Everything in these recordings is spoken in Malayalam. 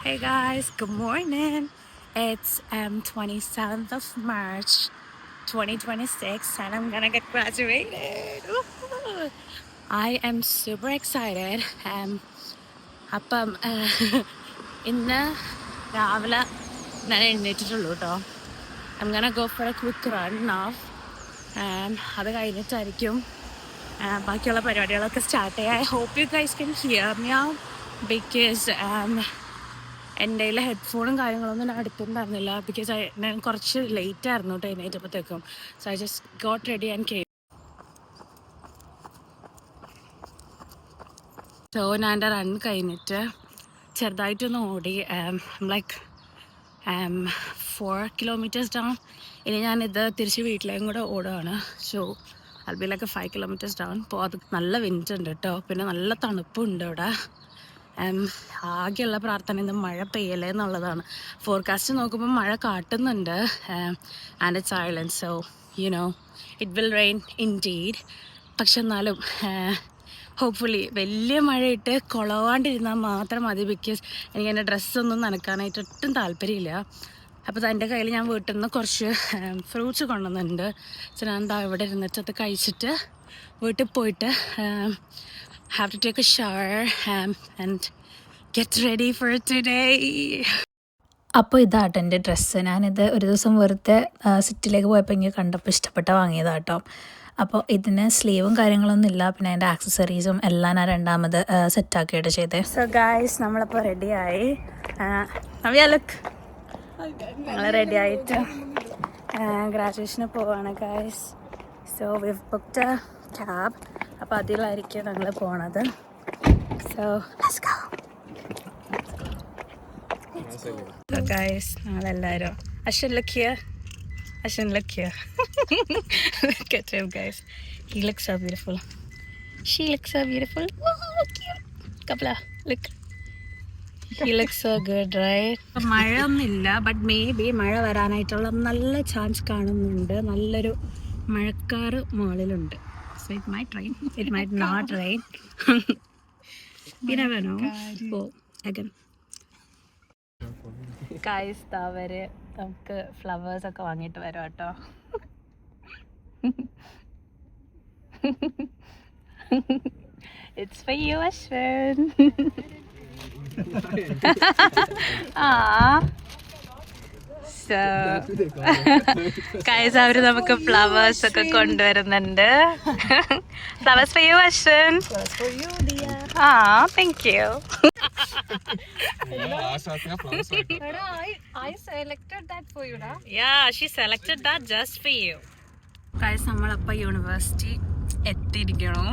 Hey guys, good morning. It's 27th of March 2026 and I'm gonna get graduated. Woohoo! I am super excited. അപ്പം ഇന്ന് രാവിലെ ഞാൻ എഴുന്നേറ്റിട്ടുള്ളൂ കേട്ടോ. I'm gonna go for a quick run now. അത് കഴിഞ്ഞിട്ടായിരിക്കും ബാക്കിയുള്ള പരിപാടികളൊക്കെ സ്റ്റാർട്ട് ചെയ്യുക. I hope you guys can hear me out because എൻ്റെ കയ്യിൽ ഹെഡ്ഫോണും കാര്യങ്ങളൊന്നും ഞാൻ എടുത്തിട്ടുണ്ടായിരുന്നില്ല ബിക്കോസ് ഞാൻ കുറച്ച് ലേറ്റ് ആയിരുന്നു കേട്ടോ എഴുന്നേറ്റപ്പോഴത്തേക്കും. So I just got ready and came. So ഞാൻ എൻ്റെ റൺ കഴിഞ്ഞിട്ട് ചെറുതായിട്ടൊന്ന് ഓടി ലൈക്ക് 4 kilometers ഡൗൺ. ഇനി ഞാനിത് തിരിച്ച് വീട്ടിലേക്കും കൂടെ ഓടുകയാണ്. സോ അത് ബി ലൈക്ക് 5 kilometers ഡൗൺ. അപ്പോൾ അത് നല്ല വിൻഡ് ഉണ്ട് കേട്ടോ, പിന്നെ നല്ല തണുപ്പുണ്ട് ഇവിടെ. ആകെയുള്ള പ്രാർത്ഥന ഇന്ന് മഴ പെയ്യല്ലേ എന്നുള്ളതാണ്. ഫോർകാസ്റ്റ് നോക്കുമ്പോൾ മഴ കാട്ടുന്നുണ്ട് and it's island, so you know it will rain indeed. പക്ഷെ എന്നാലും ഹോപ്പ്ഫുള്ളി വലിയ മഴയിട്ട് കുളവാണ്ടിരുന്നാൽ മാത്രം മതി. ബിക്കോസ് എനിക്ക് എൻ്റെ ഡ്രസ്സൊന്നും നനക്കാനായിട്ട് ഒട്ടും താല്പര്യമില്ല. അപ്പോൾ എൻ്റെ കയ്യിൽ ഞാൻ വീട്ടിൽ നിന്ന് കുറച്ച് ഫ്രൂട്ട്സ് കൊണ്ടുവന്നിട്ടുണ്ട്. സോ ഞാൻ എന്താ ഇവിടെ ഇരുന്നിട്ട് അത് കഴിച്ചിട്ട് വീട്ടിൽ പോയിട്ട് have to take a shower and get ready for today. അപ്പോൾ ഇതാട്ടോ എൻ്റെ ഡ്രസ്സ്. ഞാനിത് ഒരു ദിവസം വെറുതെ സിറ്റിയിലേക്ക് പോയപ്പോൾ എനിക്ക് കണ്ടപ്പോൾ ഇഷ്ടപ്പെട്ട വാങ്ങിയതാട്ടോ. അപ്പോൾ ഇതിന് സ്ലീവും കാര്യങ്ങളൊന്നും ഇല്ല, പിന്നെ അതിൻ്റെ ആക്സസറീസും എല്ലാം ഞാൻ രണ്ടാമത് സെറ്റാക്കിയിട്ട് ചെയ്തേ. സോ ഗായ്സ്, നമ്മളപ്പോൾ റെഡിയായി. ലുക്ക്, ഞങ്ങൾ റെഡി ആയിട്ട് ഗ്രാജുവേഷന് പോവാണ് guys. So Viv booked A cab. അപ്പോൾ അതിലായിരിക്കും ഞങ്ങൾ പോണത്. So let's go. ഗായ്സ്, ഞങ്ങളെല്ലാവരും Ashwan look here, Ashwan look here. Look at him guys, he looks so beautiful, she looks so beautiful. Oh cute Kapla, look, he looks so good, right? മഴ ഒന്നുമില്ല, ബട്ട് മേ ബി മഴ വരാനായിട്ടുള്ള നല്ല ചാൻസ് കാണുന്നുണ്ട്. നല്ലൊരു മഴക്കാറ് മുകളിലുണ്ട്. So it might rain, it might not rain. You never know. Oh, again. Guys, അവര് നമുക്ക് ഫ്ലവേഴ്സ് ഒക്കെ വാങ്ങിയിട്ട് വരും കേട്ടോ. It's for you, Ashwin. So guys, അവര് നമുക്ക് ഫ്ലവേഴ്സ് ഒക്കെ കൊണ്ടുവരുന്നുണ്ട്. Flowers for you, Ashwin. Flowers for you, dear. Thank you. I selected that for you, da. Yeah, she selected that just for you. Guys, നമ്മളപ്പോൾ യൂണിവേഴ്സിറ്റി എത്തിയിരിക്കണം.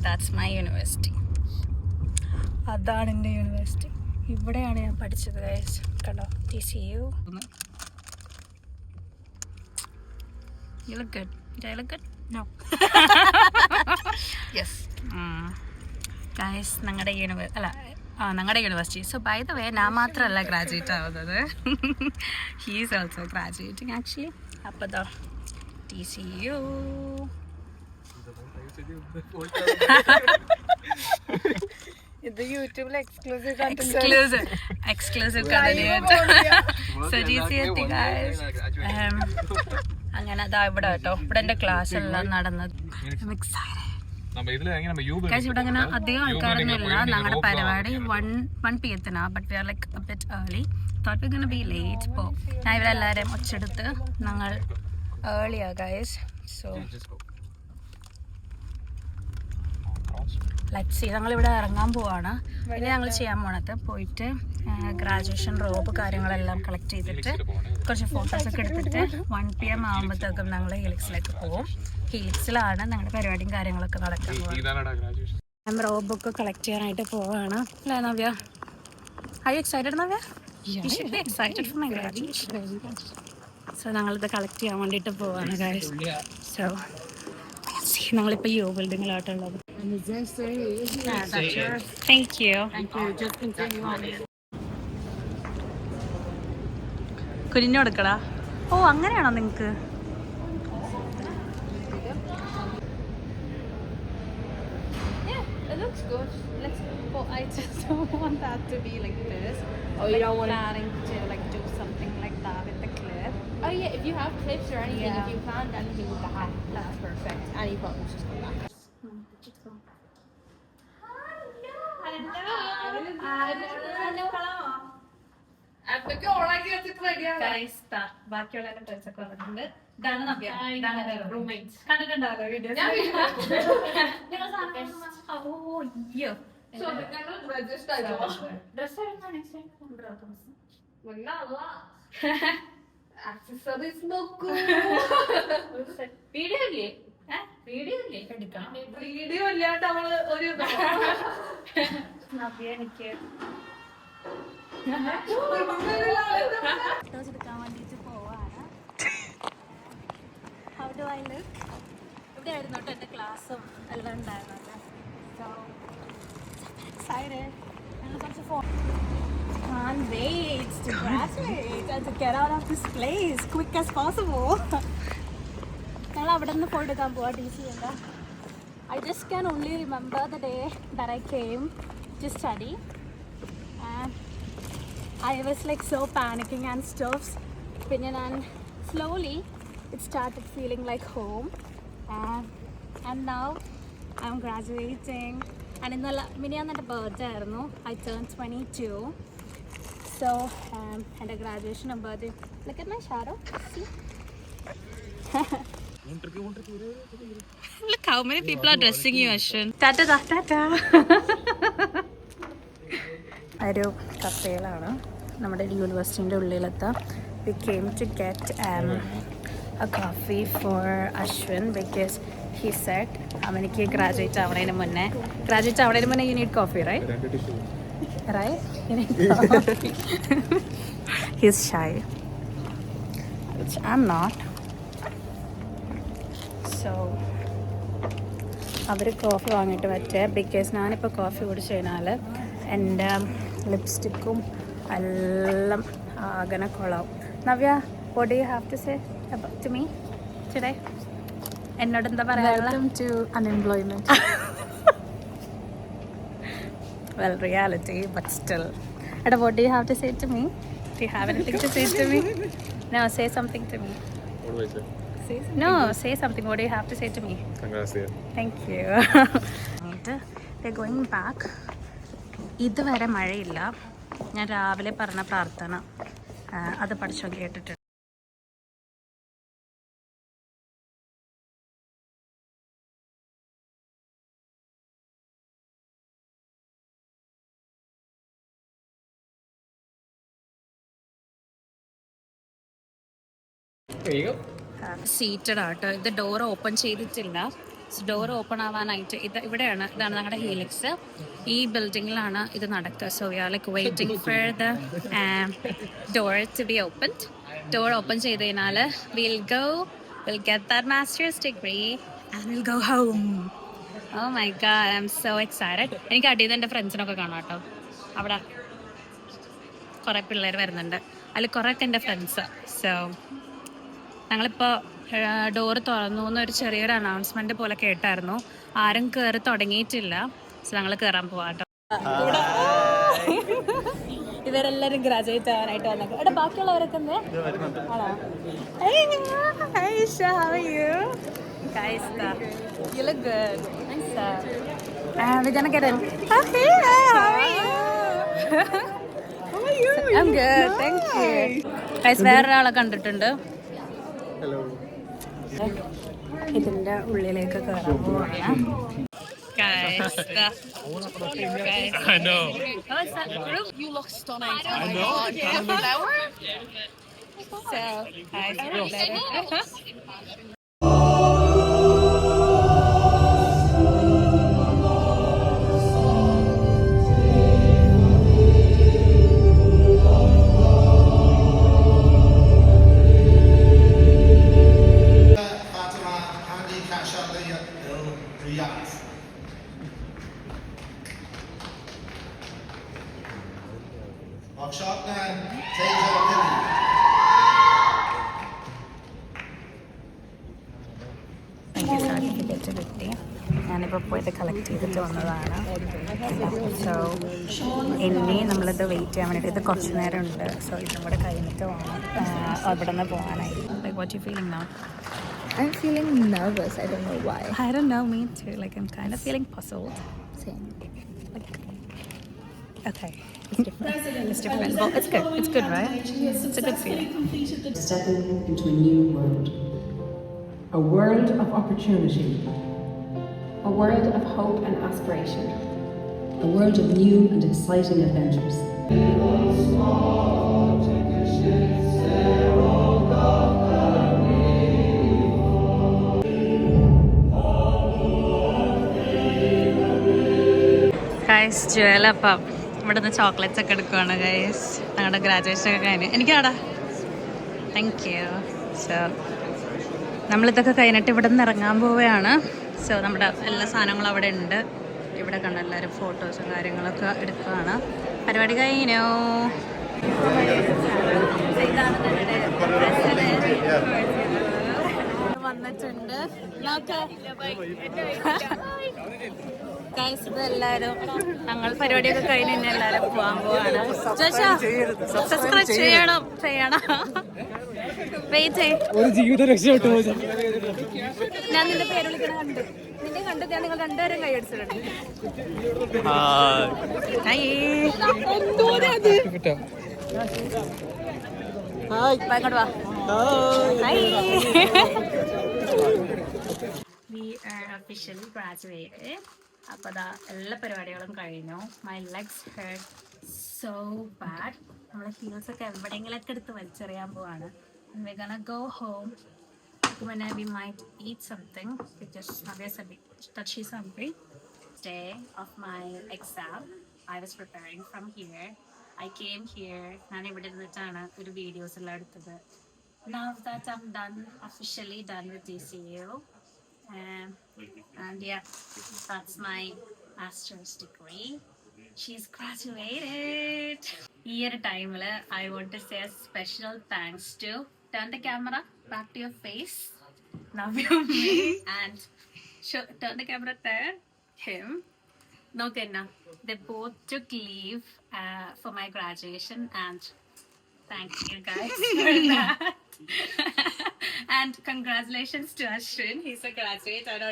That's my university. അതാണ് എൻ്റെ യൂണിവേഴ്സിറ്റി. ഇവിടെയാണ് ഞാൻ പഠിച്ചത് ഗൈസ്. കണ്ടോ, TCU. You look good. Do I look good? No. Yes. Guys, ഞങ്ങളുടെ university. So by the way, ഞാൻ മാത്രമല്ല ഗ്രാജുവേറ്റ് ആവുന്നത്, he is also graduating actually. അപ്പോൾ ദാ TCU. ഇത് യൂട്യൂബിൽ എക്സ്ക്ലൂസീവ് സോ TCU എത്തി ഗൈസ്. അങ്ങനെ അതാ ഇവിടെ കേട്ടോ, ഇവിടെ എൻ്റെ ക്ലാസ് എല്ലാം നടന്നത്. ഇവിടെ അങ്ങനെ അധികം ആൾക്കാരൊന്നുമില്ല. ഞങ്ങളുടെ പരിപാടി 1 PM, but we are like a bit early. Thought we gonna be late. ഇപ്പോൾ ഞാൻ ഇവരെല്ലാവരെയും ഒച്ചെടുത്ത് ഞങ്ങൾ ഏർലിയാ ഗൈസ്. So let's see. ഞങ്ങളിവിടെ ഇറങ്ങാൻ പോവാണ്. പിന്നെ ഞങ്ങൾ ചെയ്യാൻ പോണത് പോയിട്ട് ഗ്രാജുവേഷൻ റോബ് കാര്യങ്ങളെല്ലാം കളക്ട് ചെയ്തിട്ട് കുറച്ച് ഫോട്ടോസൊക്കെ എടുത്തിട്ട് 1 PM ആകുമ്പോഴത്തേക്കും ഞങ്ങൾ ഹീലിക്സിലേക്ക് പോകും. ഹീലിക്സിലാണ് ഞങ്ങളുടെ പരിപാടിയും കാര്യങ്ങളൊക്കെ നടക്കാൻ പോകുന്നത്. ഞാൻ റോബൊക്കെ കളക്ട് ചെയ്യാനായിട്ട് പോവാണ്. അല്ലേ Navya? Are you excited, Navya? You should be excited for my graduation. So ഞങ്ങളിത് കളക്ട് ചെയ്യാൻ വേണ്ടിയിട്ട് പോവാണ് ഗൈസ്. സോ ഞങ്ങളിപ്പോൾ യു ബിൽഡിങ്ങിലോട്ടുള്ളത്. Thank you. കുഞ്ഞു കൊടുക്കടാ. ഓ, അങ്ങനെയാണോ നിങ്ങൾക്ക്? It looks good. I just don't want that to be like this. Oh, you don't want to. planning to like do something like that with the clip. Oh yeah, if you have clips or anything, Yeah. if you planned anything with the hat, that's perfect. Any problems, just come back. ബാക്കിയുള്ള ഡ്രസ് ഒക്കെ വന്നിട്ടുണ്ട്. ഇതാണ് നവ്യ, ഇതാണ് റൂംമേറ്റ്. കണ്ടിട്ടുണ്ടാവല്ലോ വീഡിയോസ്. ആക്സസറീസ് നോക്കൂ. വീഡിയോ ഇല്ലേ? വീഡിയോ ഇല്ലേ? എടുക്കാം. വീഡിയോ ഇല്ലാണ്ട് നമ്മള് ഒരു നവ്യ എനിക്ക് എടുക്കാൻ വേണ്ടിട്ട് പോവാണ്. How do I look? ഇവിടെ ആയിരുന്നു കേട്ടോ എൻ്റെ ക്ലാസ്സും എല്ലാം ഉണ്ടായിരുന്നത്. So excited. ഞങ്ങൾ കുറച്ച് can't wait to graduate and to get out of this place quick as possible. ഞങ്ങൾ അവിടെ നിന്ന് ഫോട്ടോ എടുക്കാൻ പോവാ DC എന്താ. I just can only remember the day that I came to study and I was like so panicking and stuff. പിന്നെ ഞാൻ slowly it started feeling like home and now I'm graduating and ഇന്നല്ല മിനിയാന്ന് എൻ്റെ ബർത്ത്ഡേ ആയിരുന്നു. I turned 22. So എൻ്റെ graduation and birthday. Look at my shadow. See? Look how many people are dressing you, Ashwin. Tata tata. ഒരു കഫേയിലാണ് നമ്മുടെ യൂണിവേഴ്സിറ്റിൻ്റെ ഉള്ളിലെത്താം. We came to get a coffee for Ashwin because he said അവനിക്ക് ഗ്രാജുവേറ്റ് ആവണതിന് മുന്നേ you need coffee, right? Right? You need coffee. He's shy, which I'm not. So അവർ കോഫി വാങ്ങിയിട്ട് പറ്റേ ബിക്കോസ് ഞാനിപ്പോൾ കോഫി കുടിച്ച് കഴിഞ്ഞാൽ എൻ്റെ ലിപ്സ്റ്റിക്കും എല്ലാം ആകനെ കൊള്ളാവും. Navya, what do you have to say to me today? എന്നോട് എന്താ പറയാനുള്ള? Welcome to unemployment. Well, reality, but still. Ada, what do you have to say to me? Do you have anything to say to me? No, say something to me. What do I say? No, say something. What do you have to say to me? Gracias. Thank you. We're going back. ഇതുവരെ മഴയില്ല. ഞാൻ രാവിലെ പറഞ്ഞ പ്രാർത്ഥന അത് പഠിച്ചോ കേട്ടിട്ടുണ്ട്. There you go. സീറ്റഡ് ആട്ടോ. ഇത് ഡോർ ഓപ്പൺ ചെയ്തിട്ടില്ല. ഡോർ ഓപ്പൺ ആവാനായിട്ട് ഇതാണ് ഞങ്ങളുടെ ഹീലിക്സ്. ഈ ബിൽഡിങ്ങിലാണ് ഇത് നടക്കുക. So we are like waiting for the door to be opened. Door open ചെയ്ത് കഴിഞ്ഞാൽ will get that master's degree and will go home. Oh my god, I am so excited. എനിക്ക് അടിയിൽ നിന്ന് എൻ്റെ ഫ്രണ്ട്സിനൊക്കെ കാണാം കേട്ടോ. അവിടെ കുറേ പിള്ളേർ വരുന്നുണ്ട്. അതിൽ കുറേയൊക്കെ എൻ്റെ ഫ്രണ്ട്സ്. സോ ഞങ്ങളിപ്പോൾ ഡോറ് തുറന്നു എന്നൊരു ചെറിയൊരു അനൗൺസ്മെന്റ് പോലെ കേട്ടായിരുന്നു. ആരും കയറി തുടങ്ങിയിട്ടില്ല. സോ ഞങ്ങൾ കയറാൻ പോവാട്ടോ. ഇവരെല്ലാരും ഗ്രാജുവേറ്റ് ആവാനായിട്ട് വന്നേക്കും. ഇവിടെ ബാക്കിയുള്ളവരൊക്കെ ആണോ? You look good. So, we're gonna get in. Oh, hey, how are you? How are you? I'm good, thank you. Guys, വേറൊരാളെ കണ്ടിട്ടുണ്ട്. Hello. ഇതിന്റെ ഉള്ളിലേക്ക് കയറാൻ പോവാണ്. Guys. I know. Oh, is that group? You look stunning. I know. So, guys, certificate കിട്ടി. ഞാനിപ്പോൾ പോയിട്ട് കളക്ട് ചെയ്തിട്ട് വന്നതാണ്. സോ ഇനി നമ്മളിത് വെയിറ്റ് ചെയ്യാൻ വേണ്ടിയിട്ട് ഇത് കുറച്ച് നേരം ഉണ്ട്. സോ ഇതും കൂടെ കഴിഞ്ഞിട്ട് വേണം അവിടെ നിന്ന് പോകാനായി. Like what you feeling now? I'm feeling nervous. I don't know why. I don't know, me too. Like I'm kind of feeling puzzled. Same. Like, okay. It's different. It's different. Well, it's good. It's good, right? It's a good feeling. Stepping into a new world. A world of opportunity. A world of hope and aspiration. A world of new and exciting adventures. Guys ജുവലപ്പം ഇവിടെ നിന്ന് ചോക്ലേറ്റ്സ് ഒക്കെ എടുക്കുവാണ് ഗൈസ്. ഞങ്ങളുടെ ഗ്രാജുവേഷൻ ഒക്കെ കഴിഞ്ഞ് എനിക്കാടാ. Thank you. സോ നമ്മളിതൊക്കെ കഴിഞ്ഞിട്ട് ഇവിടെ നിന്ന് ഇറങ്ങാൻ പോവുകയാണ്. സോ നമ്മുടെ എല്ലാ സാധനങ്ങളും അവിടെ ഉണ്ട്. ഇവിടെ കണ്ട എല്ലാവരും ഫോട്ടോസും കാര്യങ്ങളൊക്കെ എടുക്കുകയാണ്. പരിപാടി കഴിഞ്ഞു. വന്നിട്ടുണ്ട്. എല്ലാവരും ഞങ്ങൾ പരിപാടിയൊക്കെ കഴിഞ്ഞ് തന്നെ എല്ലാവരും പോകാൻ പോവാണ്. സബ്സ്ക്രൈബ് ചെയ്യണം വെയിറ്റ് ഞാൻ നിന്റെ പേര് വിളിക്കണ കണ്ടു. നിന്നെ കണ്ടത് ഞാൻ നിങ്ങൾ രണ്ടുപേരും കൈ അടിച്ചിട്ടുണ്ട്. We are officially graduated. അപ്പോൾ അതാ എല്ലാ പരിപാടികളും കഴിഞ്ഞു. My legs hurt so bad. നമ്മളെ ഹീൽസ് ഒക്കെ എവിടെയെങ്കിലൊക്കെ എടുത്ത് വലിച്ചെറിയാൻ പോവാണ്. We're gonna go home. When we might eat something because Navya said that she's hungry. Day of my exam, I was preparing from here. I came here. ഞാൻ ഇവിടെ ഇരുന്നിട്ടാണ് ഒരു വീഡിയോസ് എല്ലാം എടുത്തത്. Now that I'm done, officially done with DCU. And yeah, that's my master's degree. She's graduated. ഈ ഒരു ടൈമിൽ I want to say a special thanks to turn the camera back to your face. Navya and turn the camera there. Him. No, Kenna. They both took leave for my graduation and thank you guys for that. And congratulations to Ashwin. He's a graduate. I know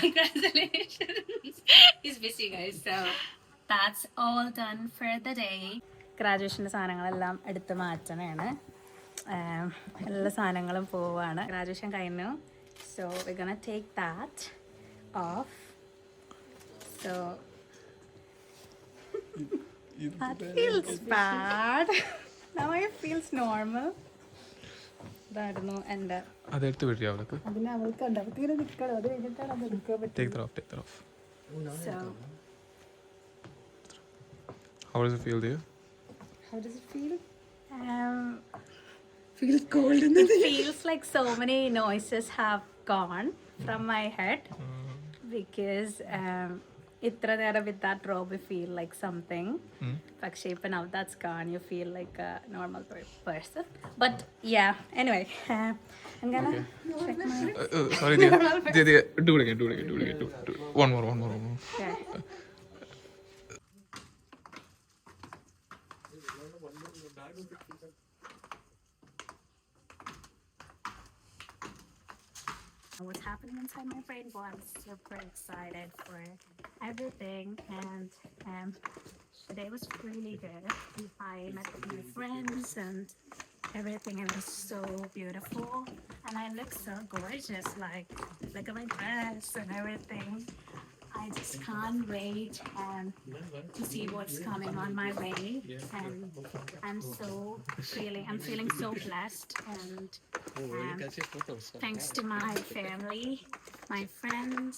congratulations. He's busy guys. So that's all done for the day. Graduation സാധനങ്ങളെല്ലാം എടുത്ത് മാറ്റണേണ്. എല്ലാ സാധനങ്ങളും പോവാണ്. ഗ്രാജുവേഷൻ കഴിഞ്ഞു. So we're gonna take that off. So that feels bad. Now it feels normal. ഇതായിരുന്നു എൻ്റെ. അതെടുത്ത് വിടിയോ അവൾക്ക്? അതിന് അവൾക്ക് ഉണ്ട്. അവൾക്ക് ഇങ്ങനെ നിൽക്കണം. അത് കഴിഞ്ഞിട്ടാണ് അത് എടുക്കാൻ പറ്റും. Take that off. So How does it feel, dear? how does it feel? Feels cold. It feels like so many noises have gone from my head because ഇത്ര നേരം with that robe you feel like something. പക്ഷേ ഇപ്പം now that's gone you feel like a normal person. But yeah, anyway, I'm gonna check my Sorry, dear. Do it again. One more. okay. What's happening inside my brain? Well, I'm super excited for everything, and today was really good. I met with my friends and everything. It was so beautiful, and I look so gorgeous. Like, look at my dress and everything. I just can't wait to see what's coming on my way, and I'm feeling so blessed, and thanks to my family, my friends,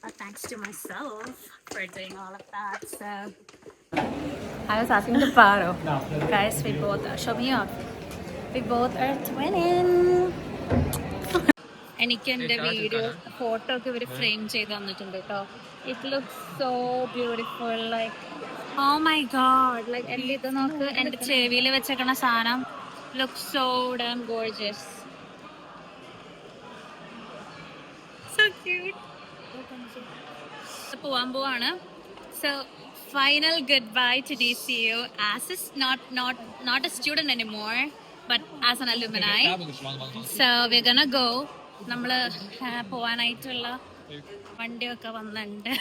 but thanks to myself for doing all of that. So I was asking to Paro, guys, we both show me up. We both are twinning. എനിക്ക് എൻ്റെ വീഡിയോ ഫോട്ടോ ഒക്കെ ഇവർ ഫ്രെയിം ചെയ്ത് തന്നിട്ടുണ്ട് കേട്ടോ. It look so beautiful. Like oh my god. Like എൻ്റെ ഇത് നോക്ക്, എൻ്റെ ചെവിയിൽ വെച്ചേക്കണ സാധനം look so damn gorgeous. So പോവാൻ പോവാണ്. So final good bye to DCU as is not a student anymore but as an alumni. So we're gonna go. നമ്മള് പോവാനായിട്ടുള്ള വണ്ടിയൊക്കെ വന്നിട്ടുണ്ട്.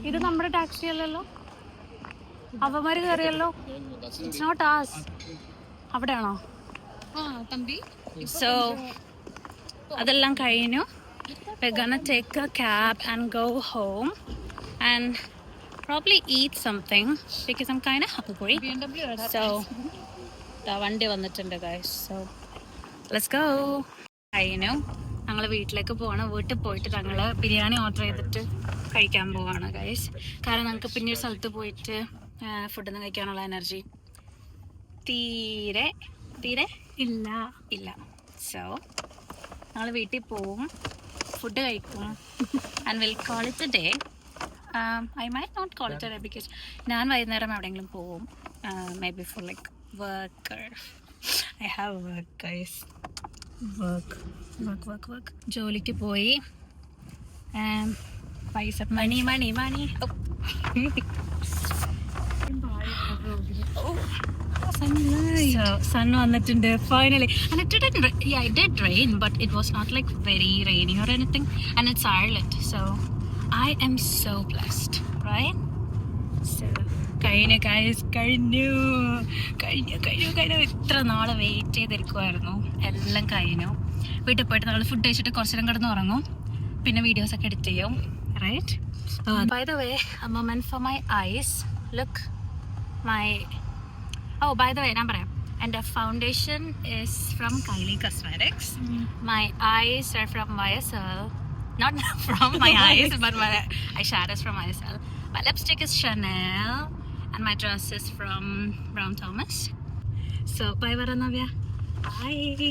ഇത് നമ്മുടെ ടാക്സി അല്ലല്ലോ, അവന്മാര് കയറിയല്ലോ. It's not us. അവിടെയാണോ? സോ അതെല്ലാം കഴിഞ്ഞു. We're gonna take a cab and go home and probably eat something because I'm kind of hungry. So വണ്ടി വന്നിട്ടുണ്ട് ഗൈസ്. So let's go. കഴിഞ്ഞു. ഞങ്ങൾ വീട്ടിലേക്ക് പോവാണ്. വീട്ടിൽ പോയിട്ട് ഞങ്ങൾ ബിരിയാണി ഓർഡർ ചെയ്തിട്ട് കഴിക്കാൻ പോവാണ് ഗൈസ്. കാരണം ഞങ്ങൾക്ക് പിന്നെ ഒരു സ്ഥലത്ത് പോയിട്ട് ഫുഡൊന്നും കഴിക്കാനുള്ള എനർജി തീരെ ഇല്ല. സോ ഞങ്ങൾ വീട്ടിൽ പോവും, ഫുഡ് കഴിക്കും and will call it a day. I might not call it a day because ഞാൻ വൈകുന്നേരം എവിടെയെങ്കിലും പോവും. May be for like work. I have work guys. Work ജോലിക്ക് പോയി പൈസ മണി. സൺ വന്നിട്ടുണ്ട് finally. And it did rain but it was not like very rainy or anything and it's Ireland so I am so blessed, right? So കഴിഞ്ഞു. ഇത്ര നാളെ വെയിറ്റ് ചെയ്തിരിക്കുമായിരുന്നു. എല്ലാം കഴിഞ്ഞു. വീട്ടിൽ പോയിട്ട് നമ്മൾ ഫുഡ് കഴിച്ചിട്ട് കുറച്ച് നേരം കിടന്ന് ഉറങ്ങും, പിന്നെ വീഡിയോസൊക്കെ എഡിറ്റ് ചെയ്യും, right? By the way, a moment for my eyes. Look, by the way, ഞാൻ പറയാം, എൻ്റെ foundation is from Kylie Cosmetics. My eyes are from YSL. Not from my eyes, but my eyeshadows from YSL. My lipstick is Chanel. And my dress is from Brown Thomas. So, bye Varanavya. Bye.